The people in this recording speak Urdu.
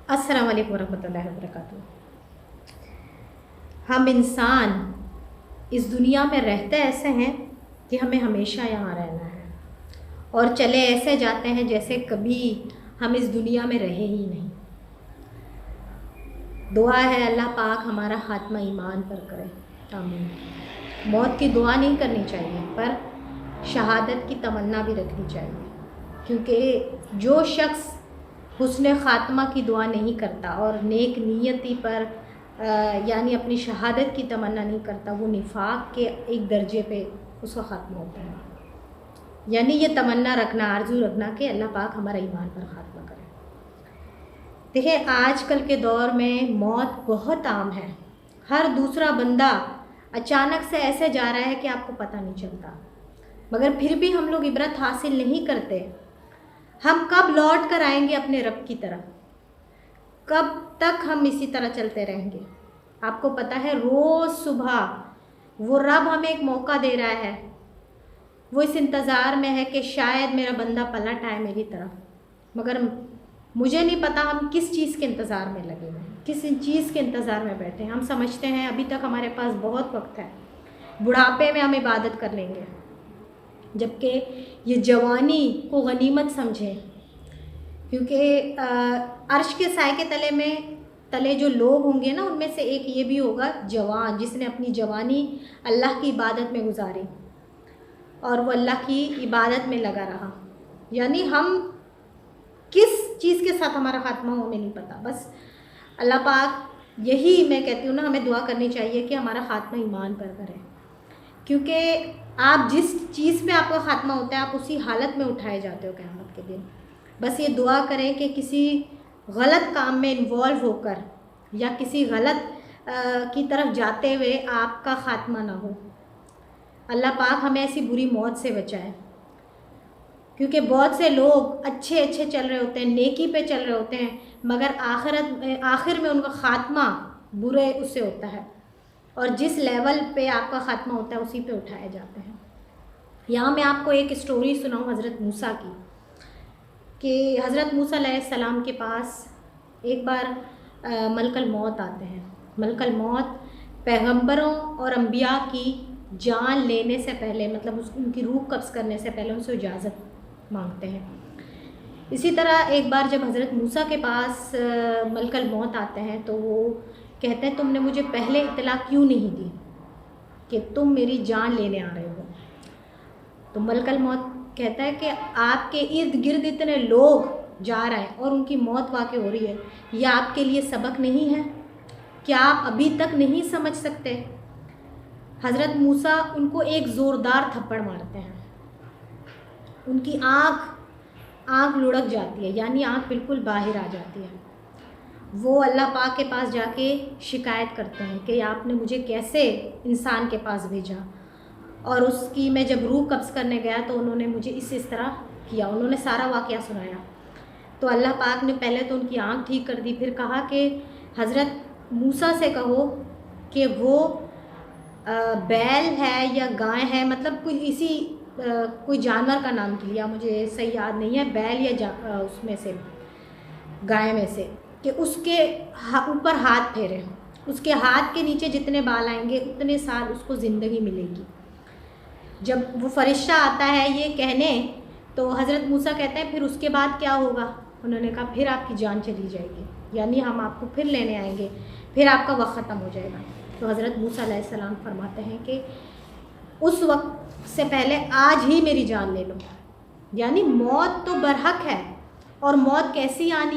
السلام علیکم ورحمۃ اللہ وبرکاتہ۔ ہم انسان اس دنیا میں رہتے ایسے ہیں کہ ہمیں ہمیشہ یہاں رہنا ہے، اور چلے ایسے جاتے ہیں جیسے کبھی ہم اس دنیا میں رہے ہی نہیں۔ دعا ہے اللہ پاک ہمارا خاتمہ ایمان پر کرے، آمین۔ موت کی دعا نہیں کرنی چاہیے، پر شہادت کی تمنا بھی رکھنی چاہیے، کیونکہ جو شخص حسن خاتمہ کی دعا نہیں کرتا اور نیک نیتی پر یعنی اپنی شہادت کی تمنا نہیں کرتا، وہ نفاق کے ایک درجے پہ اس کا خاتمہ ہوتا ہے۔ یعنی یہ تمنا رکھنا، آرزو رکھنا کہ اللہ پاک ہمارا ایمان پر خاتمہ کرے۔ دیکھیں آج کل کے دور میں موت بہت عام ہے، ہر دوسرا بندہ اچانک سے ایسے جا رہا ہے کہ آپ کو پتہ نہیں چلتا، مگر پھر بھی ہم لوگ عبرت حاصل نہیں کرتے۔ ہم کب لوٹ کر آئیں گے اپنے رب کی طرف؟ کب تک ہم اسی طرح چلتے رہیں گے؟ آپ کو پتہ ہے روز صبح وہ رب ہمیں ایک موقع دے رہا ہے، وہ اس انتظار میں ہے کہ شاید میرا بندہ پلٹ آئے میری طرف، مگر مجھے نہیں پتہ ہم کس چیز کے انتظار میں لگے ہوئے ہیں، کس چیز کے انتظار میں بیٹھے ہیں۔ ہم سمجھتے ہیں ابھی تک ہمارے پاس بہت وقت ہے، بڑھاپے میں ہم عبادت کر لیں گے، جبکہ یہ جوانی کو غنیمت سمجھیں، کیونکہ عرش کے سائے کے تلے جو لوگ ہوں گے نا، ان میں سے ایک یہ بھی ہوگا جوان، جس نے اپنی جوانی اللہ کی عبادت میں گزاری اور وہ اللہ کی عبادت میں لگا رہا۔ یعنی ہم کس چیز کے ساتھ ہمارا خاتمہ ہو ہمیں نہیں پتہ، بس اللہ پاک یہی میں کہتی ہوں نا، ہمیں دعا کرنی چاہیے کہ ہمارا خاتمہ ایمان پر کرے، کیونکہ آپ جس چیز پہ آپ کا خاتمہ ہوتا ہے آپ اسی حالت میں اٹھائے جاتے ہو قیامت کے دن۔ بس یہ دعا کریں کہ کسی غلط کام میں انوالو ہو کر یا کسی غلط کی طرف جاتے ہوئے آپ کا خاتمہ نہ ہو۔ اللہ پاک ہمیں ایسی بری موت سے بچائے، کیونکہ بہت سے لوگ اچھے چل رہے ہوتے ہیں، نیکی پہ چل رہے ہوتے ہیں، مگر آخر میں ان کا خاتمہ برے اس سے ہوتا ہے، اور جس لیول پہ آپ کا خاتمہ ہوتا ہے اسی پہ اٹھائے جاتے ہیں۔ یہاں میں آپ کو ایک اسٹوری سناؤں حضرت موسیٰ کی، کہ حضرت موسیٰ علیہ السلام کے پاس ایک بار ملک الموت آتے ہیں۔ ملک الموت پیغمبروں اور انبیاء کی جان لینے سے پہلے، مطلب ان کی روح قبض کرنے سے پہلے ان سے اجازت مانگتے ہیں۔ اسی طرح ایک بار جب حضرت موسیٰ کے پاس ملک الموت آتے ہیں تو وہ کہتے ہیں تم نے مجھے پہلے اطلاع کیوں نہیں دی کہ تم میری جان لینے آ رہے ہو؟ تو ملک الموت کہتا ہے کہ آپ کے ارد گرد اتنے لوگ جا رہے ہیں اور ان کی موت واقع ہو رہی ہے، یہ آپ کے لیے سبق نہیں ہے؟ کیا آپ ابھی تک نہیں سمجھ سکتے؟ حضرت موسیٰ ان کو ایک زوردار تھپڑ مارتے ہیں، ان کی آنکھ لڑک جاتی ہے، یعنی آنکھ بالکل باہر آ جاتی ہے۔ وہ اللہ پاک کے پاس جا کے شکایت کرتے ہیں کہ آپ نے مجھے کیسے انسان کے پاس بھیجا، اور اس کی میں جب روح قبض کرنے گیا تو انہوں نے مجھے اس طرح کیا، انہوں نے سارا واقعہ سنایا۔ تو اللہ پاک نے پہلے تو ان کی آنکھ ٹھیک کر دی، پھر کہا کہ حضرت موسیٰ سے کہو کہ وہ بیل ہے یا گائے ہے، مطلب کوئی جانور کا نام لیا، مجھے صحیح یاد نہیں ہے، بیل یا اس میں سے گائے میں سے، کہ اس کے اوپر ہاتھ پھیرے، اس کے ہاتھ کے نیچے جتنے بال آئیں گے اتنے سال اس کو زندگی ملے گی۔ جب وہ فرشتہ آتا ہے یہ کہنے تو حضرت موسیٰ کہتے ہیں پھر اس کے بعد کیا ہوگا؟ انہوں نے کہا پھر آپ کی جان چلی جائے گی، یعنی ہم آپ کو پھر لینے آئیں گے، پھر آپ کا وقت ختم ہو جائے گا۔ تو حضرت موسیٰ علیہ السلام فرماتے ہیں کہ اس وقت سے پہلے آج ہی میری جان لے لو، یعنی موت تو برحق ہے، اور موت کیسی آنی